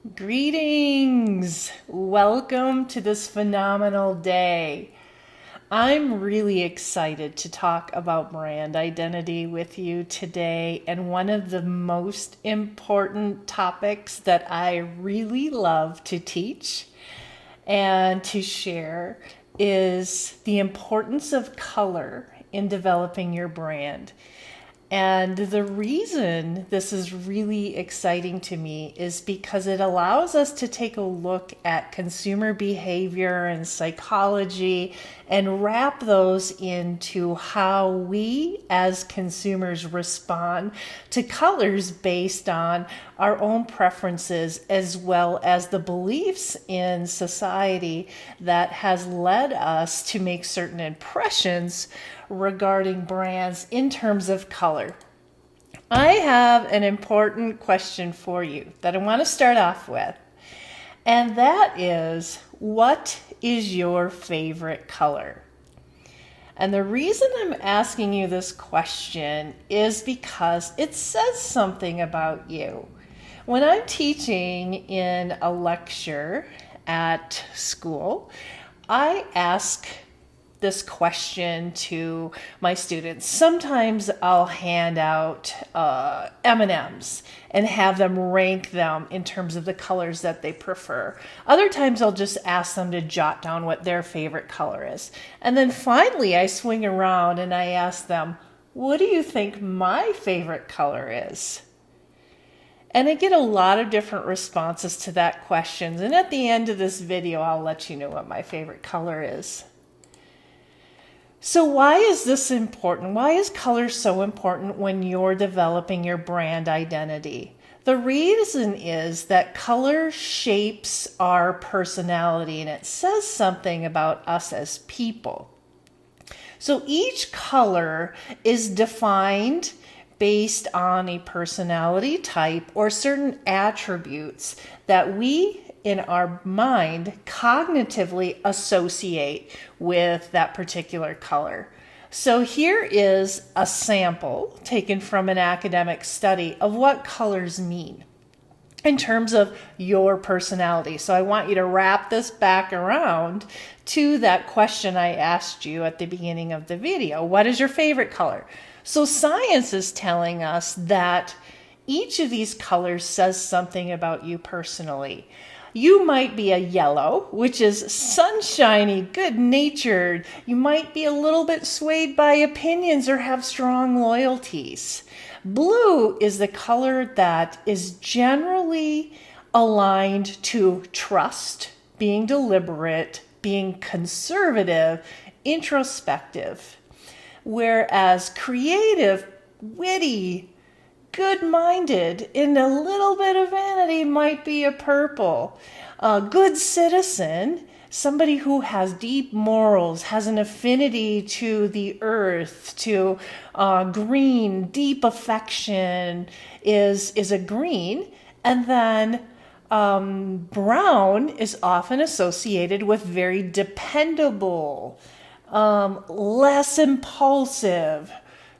Greetings! Welcome to this phenomenal day. I'm really excited to talk about brand identity with you today, and one of the most important topics that I really love to teach and to share is the importance of color in developing your brand. And the reason this is really exciting to me is because it allows us to take a look at consumer behavior and psychology and wrap those into how we as consumers respond to colors based on our own preferences, as well as the beliefs in society that has led us to make certain impressions regarding brands in terms of color. I have an important question for you that I want to start off with, and that is, what is your favorite color? And the reason I'm asking you this question is because it says something about you. When I'm teaching in a lecture at school, I ask this question to my students. Sometimes I'll hand out M&Ms and have them rank them in terms of the colors that they prefer. Other times I'll just ask them to jot down what their favorite color is. And then finally I swing around and I ask them, what do you think my favorite color is? And I get a lot of different responses to that question. And at the end of this video, I'll let you know what my favorite color is. So why is this important? Why is color so important when you're developing your brand identity? The reason is that color shapes our personality, and it says something about us as people. So each color is defined based on a personality type or certain attributes that we in our mind cognitively associate with that particular color. So here is a sample taken from an academic study of what colors mean in terms of your personality. So I want you to wrap this back around to that question I asked you at the beginning of the video. What is your favorite color? So science is telling us that each of these colors says something about you personally. You might be a yellow, which is sunshiny, good-natured. You might be a little bit swayed by opinions or have strong loyalties. Blue is the color that is generally aligned to trust, being deliberate, being conservative, introspective. Whereas creative, witty, good-minded, and a little bit of vanity might be a purple. A good citizen, somebody who has deep morals, has an affinity to the earth, to green, deep affection, is a green. And then brown is often associated with very dependable, less impulsive,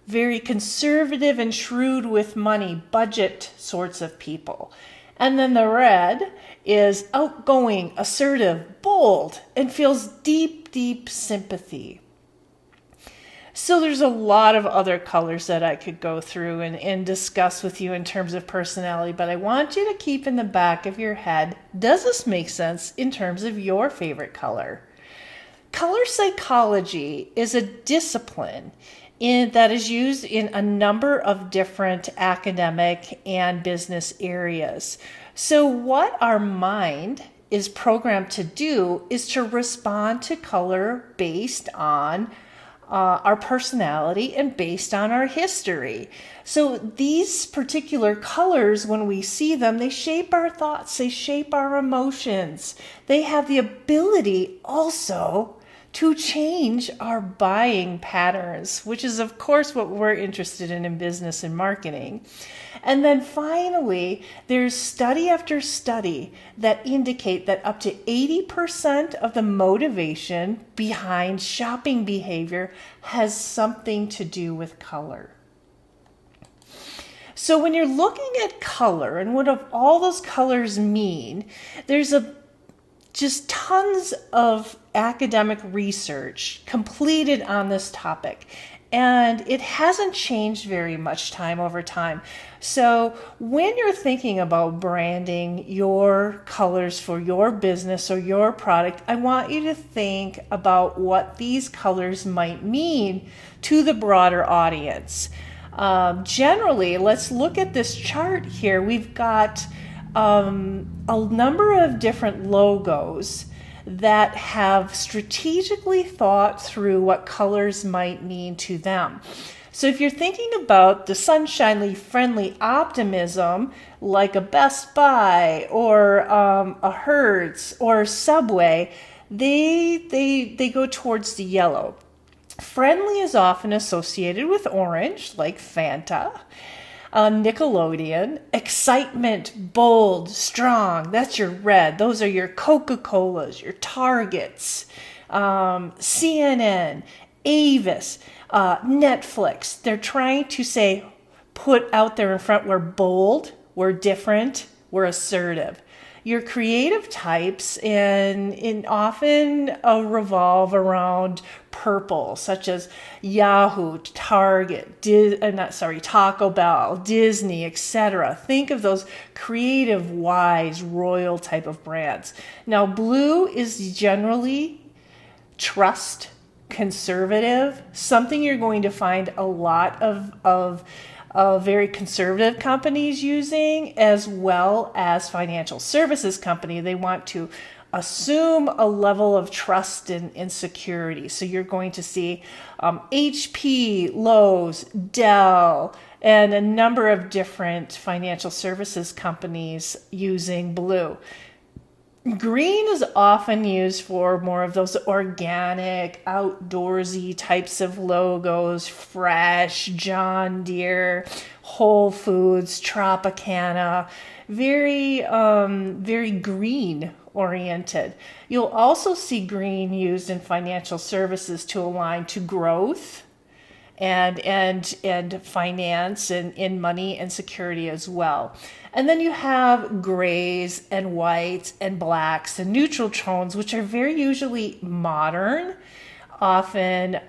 very conservative and shrewd with money, budget sorts of people. And then the red is outgoing, assertive, bold, and feels deep, deep sympathy. So there's a lot of other colors that I could go through and discuss with you in terms of personality, but I want you to keep in the back of your head, does this make sense in terms of your favorite color? Color psychology is a discipline that is used in a number of different academic and business areas. So what our mind is programmed to do is to respond to color based on our personality and based on our history. So these particular colors, when we see them, they shape our thoughts, they shape our emotions. They have the ability also to change our buying patterns, which is, of course, what we're interested in business and marketing. And then finally, there's study after study that indicate that up to 80% of the motivation behind shopping behavior has something to do with color. So when you're looking at color and what all those colors mean, there's just tons of academic research completed on this topic. And it hasn't changed very much time over time. So when you're thinking about branding your colors for your business or your product, I want you to think about what these colors might mean to the broader audience. Generally, let's look at this chart here. We've got a number of different logos that have strategically thought through what colors might mean to them. So if you're thinking about the sunshiny, friendly optimism, like a Best Buy or a Hertz or Subway, they go towards the yellow. Friendly is often associated with orange, like Fanta. Nickelodeon. Excitement, bold, strong, that's your red. Those are your Coca-Colas, your Targets. CNN, Avis, Netflix. They're trying to say, put out there in front, we're bold, we're different, we're assertive. Your creative types in often revolve around purple, such as Yahoo, Target, Taco Bell, Disney, etc. Think of those creative, wise, royal type of brands. Now, blue is generally trust, conservative, something you're going to find a lot of very conservative companies using, as well as financial services company. They want to assume a level of trust and security. So you're going to see HP, Lowe's, Dell, and a number of different financial services companies using blue. Green is often used for more of those organic, outdoorsy types of logos, fresh, John Deere, Whole Foods, Tropicana, very green oriented. You'll also see green used in financial services to align to growth and finance and in money and security as well. And then you have grays and whites and blacks and neutral tones, which are very usually modern, often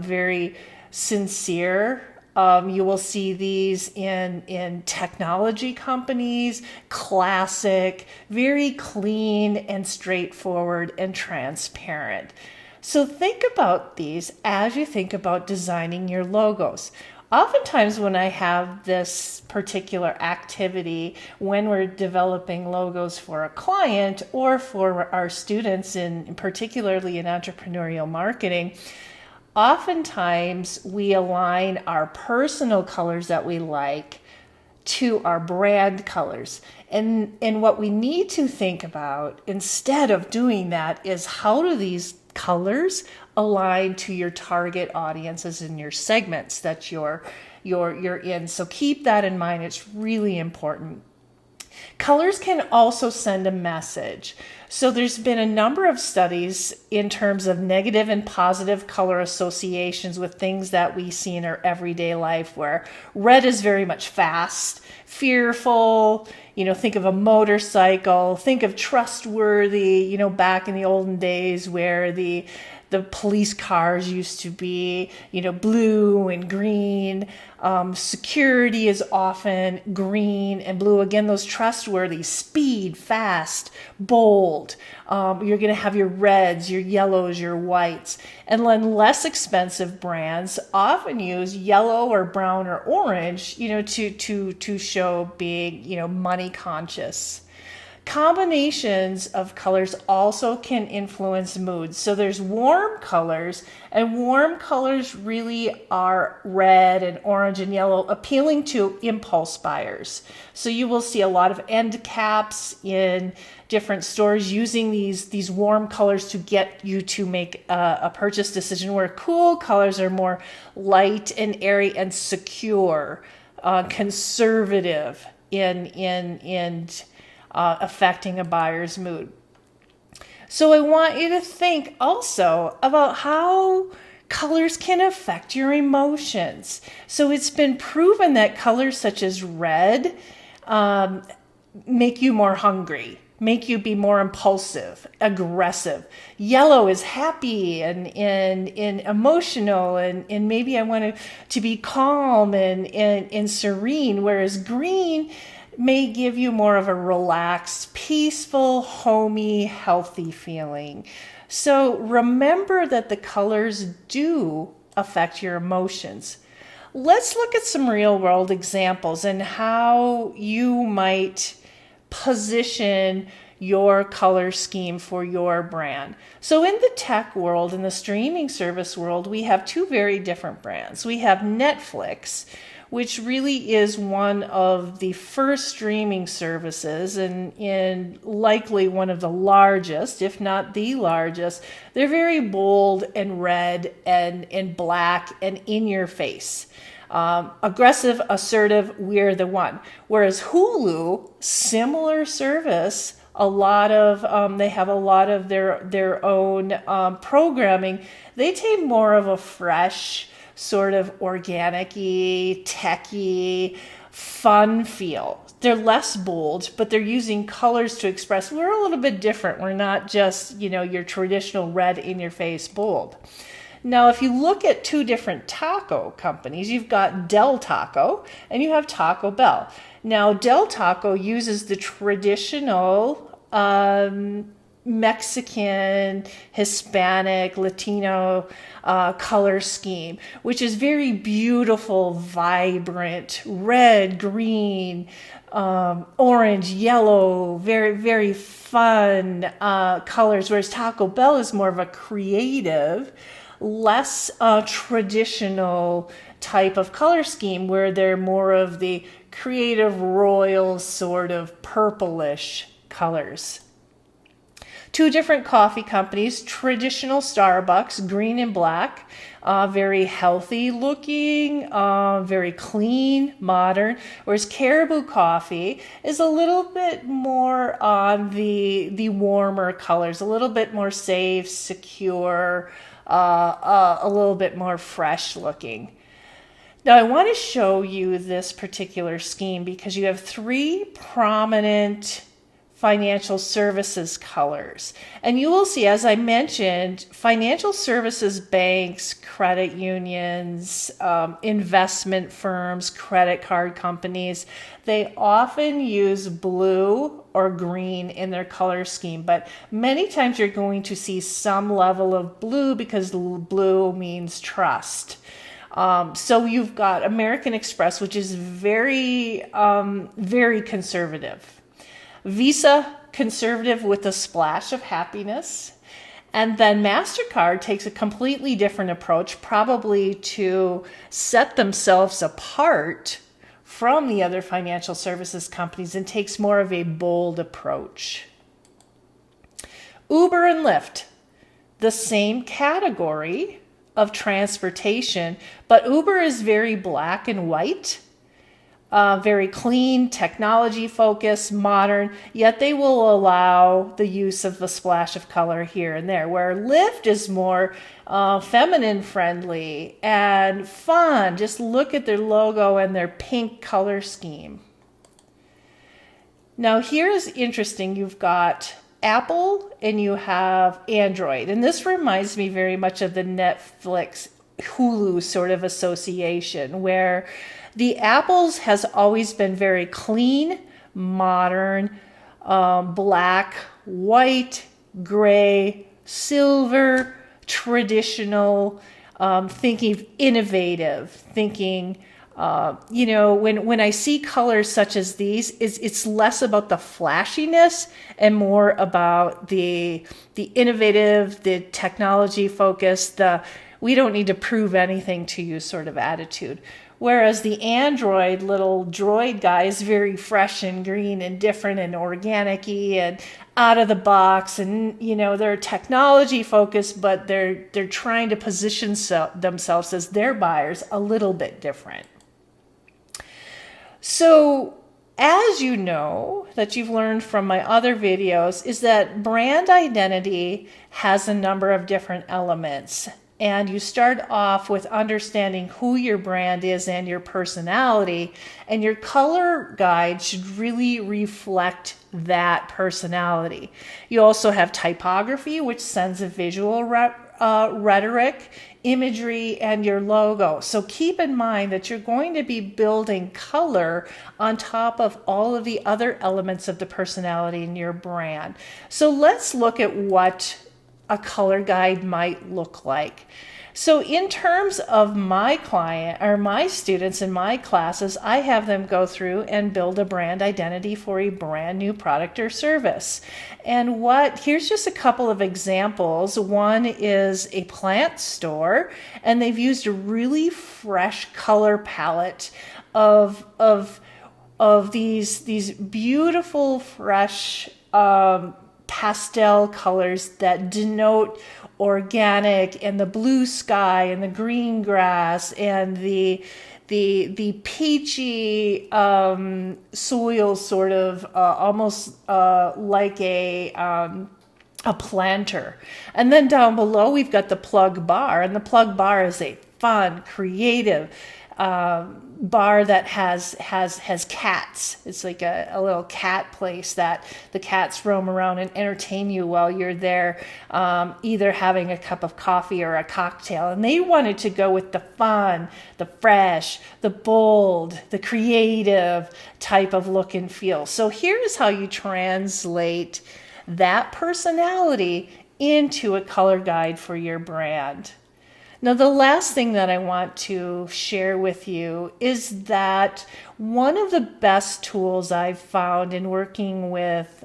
very sincere. You will see these in technology companies, classic, very clean and straightforward and transparent. So think about these as you think about designing your logos. Oftentimes when I have this particular activity, when we're developing logos for a client or for our students, particularly in entrepreneurial marketing, oftentimes we align our personal colors that we like to our brand colors. And what we need to think about instead of doing that is, how do these colors align to your target audiences and your segments that you're in? So keep that in mind. It's really important. Colors can also send a message. So there's been a number of studies in terms of negative and positive color associations with things that we see in our everyday life, where red is very much fast, fearful, think of a motorcycle, think of trustworthy, back in the olden days where the police cars used to be, blue and green. Security is often green and blue. Again, those trustworthy, speed, fast, bold. You're going to have your reds, your yellows, your whites. And then less expensive brands often use yellow or brown or orange, to show being, money conscious. Combinations of colors also can influence moods. So there's warm colors, and warm colors really are red and orange and yellow, appealing to impulse buyers. So you will see a lot of end caps in different stores using these warm colors to get you to make a purchase decision, where cool colors are more light and airy and secure, conservative in affecting a buyer's mood. So I want you to think also about how colors can affect your emotions. So it's been proven that colors such as red make you more hungry, make you be more impulsive, aggressive. Yellow is happy and emotional, and maybe I want to be calm and serene, whereas green may give you more of a relaxed, peaceful, homey, healthy feeling. So remember that the colors do affect your emotions. Let's look at some real world examples and how you might position your color scheme for your brand. So in the tech world, in the streaming service world, we have two very different brands. We have Netflix, which really is one of the first streaming services and likely one of the largest, if not the largest. They're very bold and red and black and in your face. Aggressive, assertive, we're the one. Whereas Hulu, similar service, they have a lot of their own programming. They take more of a fresh, sort of organic-y, techy, fun feel. They're less bold, but they're using colors to express. We're a little bit different. We're not just, your traditional red in your face bold. Now, if you look at two different taco companies, you've got Del Taco and you have Taco Bell. Now, Del Taco uses the traditional Mexican, Hispanic, Latino color scheme, which is very beautiful, vibrant, red, green, orange, yellow, very, very fun colors, whereas Taco Bell is more of a creative, less traditional type of color scheme where they're more of the creative, royal, sort of purplish colors. Two different coffee companies, traditional Starbucks, green and black, very healthy looking, very clean, modern, whereas Caribou Coffee is a little bit more on the warmer colors, a little bit more safe, secure, a little bit more fresh looking. Now I want to show you this particular scheme because you have three prominent financial services colors. And you will see, as I mentioned, financial services banks, credit unions, investment firms, credit card companies, they often use blue or green in their color scheme, but many times you're going to see some level of blue because blue means trust. So you've got American Express, which is very, very conservative. Visa, conservative with a splash of happiness. And then MasterCard takes a completely different approach, probably to set themselves apart from the other financial services companies, and takes more of a bold approach. Uber and Lyft, the same category of transportation, but Uber is very black and white. Very clean, technology focused, modern, yet they will allow the use of the splash of color here and there, where Lyft is more feminine friendly and fun. Just look at their logo and their pink color scheme. Now here's interesting. You've got Apple and you have Android, and this reminds me very much of the Netflix Hulu sort of association, where the Apples has always been very clean, modern, black, white, gray, silver, traditional, thinking innovative, thinking, when I see colors such as these, it's less about the flashiness and more about the innovative, the technology focus, we don't need to prove anything to you sort of attitude. Whereas the Android little droid guy is very fresh and green and different and organic-y and out of the box, and they're technology focused, but they're trying to position themselves as their buyers a little bit different. So as you know, that you've learned from my other videos, is that brand identity has a number of different elements. and you start off with understanding who your brand is and your personality, and your color guide should really reflect that personality. You also have typography, which sends a visual rhetoric, imagery, and your logo. So keep in mind that you're going to be building color on top of all of the other elements of the personality in your brand. So let's look at what a color guide might look like. So in terms of my client or my students in my classes, I have them go through and build a brand identity for a brand new product or service. And here's just a couple of examples. One is a plant store, and they've used a really fresh color palette of these beautiful, fresh pastel colors that denote organic, and the blue sky and the green grass and the peachy soil, sort of almost like a planter. And then down below we've got the plug bar, and the plug bar is a fun, creative bar that has cats. It's like a little cat place that the cats roam around and entertain you while you're there, either having a cup of coffee or a cocktail. And they wanted to go with the fun, the fresh, the bold, the creative type of look and feel. So here's how you translate that personality into a color guide for your brand. Now, the last thing that I want to share with you is that one of the best tools I've found in working with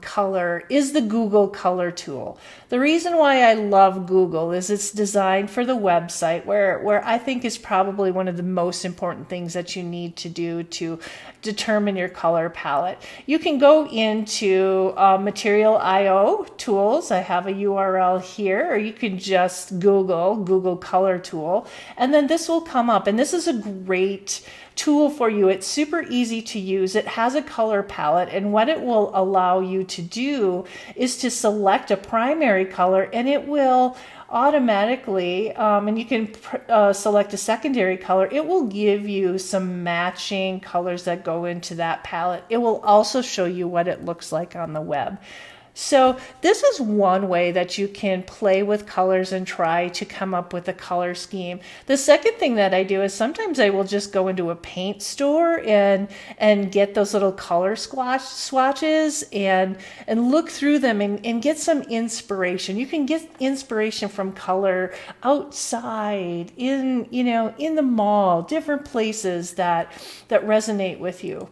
color is the Google Color tool. The reason why I love Google is it's designed for the website, where I think is probably one of the most important things that you need to do to determine your color palette. You can go into Material.io tools. I have a URL here, or you can just Google Color tool, and then this will come up. And this is a great tool for you. It's super easy to use. It has a color palette, and what it will allow you to do is to select a primary color, and it will automatically, and you can select a secondary color. It will give you some matching colors that go into that palette. It will also show you what it looks like on the web. So this is one way that you can play with colors and try to come up with a color scheme. The second thing that I do is sometimes I will just go into a paint store and get those little color swatches and look through them and get some inspiration. You can get inspiration from color outside, in the mall, different places that resonate with you.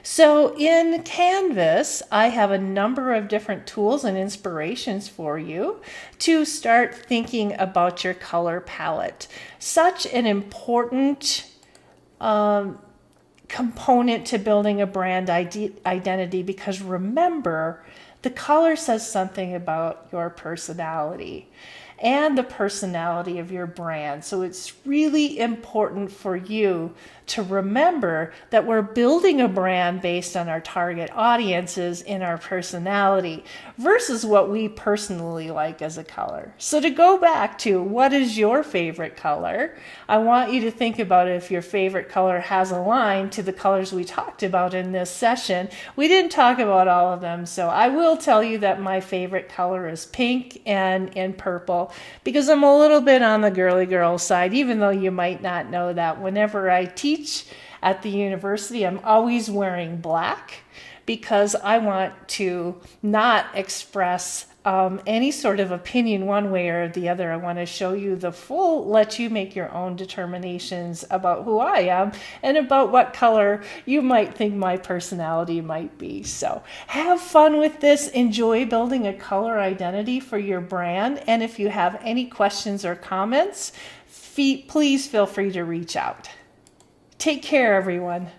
So in Canvas, I have a number of different tools and inspirations for you to start thinking about your color palette. Such an important component to building a brand identity, because remember, the color says something about your personality and the personality of your brand. So it's really important for you to remember that we're building a brand based on our target audiences and our personality versus what we personally like as a color. So to go back to what is your favorite color, I want you to think about if your favorite color has a line to the colors we talked about in this session. We didn't talk about all of them, so I will tell you that my favorite color is pink and purple, because I'm a little bit on the girly girl side, even though you might not know that. Whenever I teach at the university, I'm always wearing black because I want to not express any sort of opinion one way or the other. I want to show you the full, let you make your own determinations about who I am and about what color you might think my personality might be. So have fun with this. Enjoy building a color identity for your brand. And if you have any questions or comments, please feel free to reach out. Take care, everyone.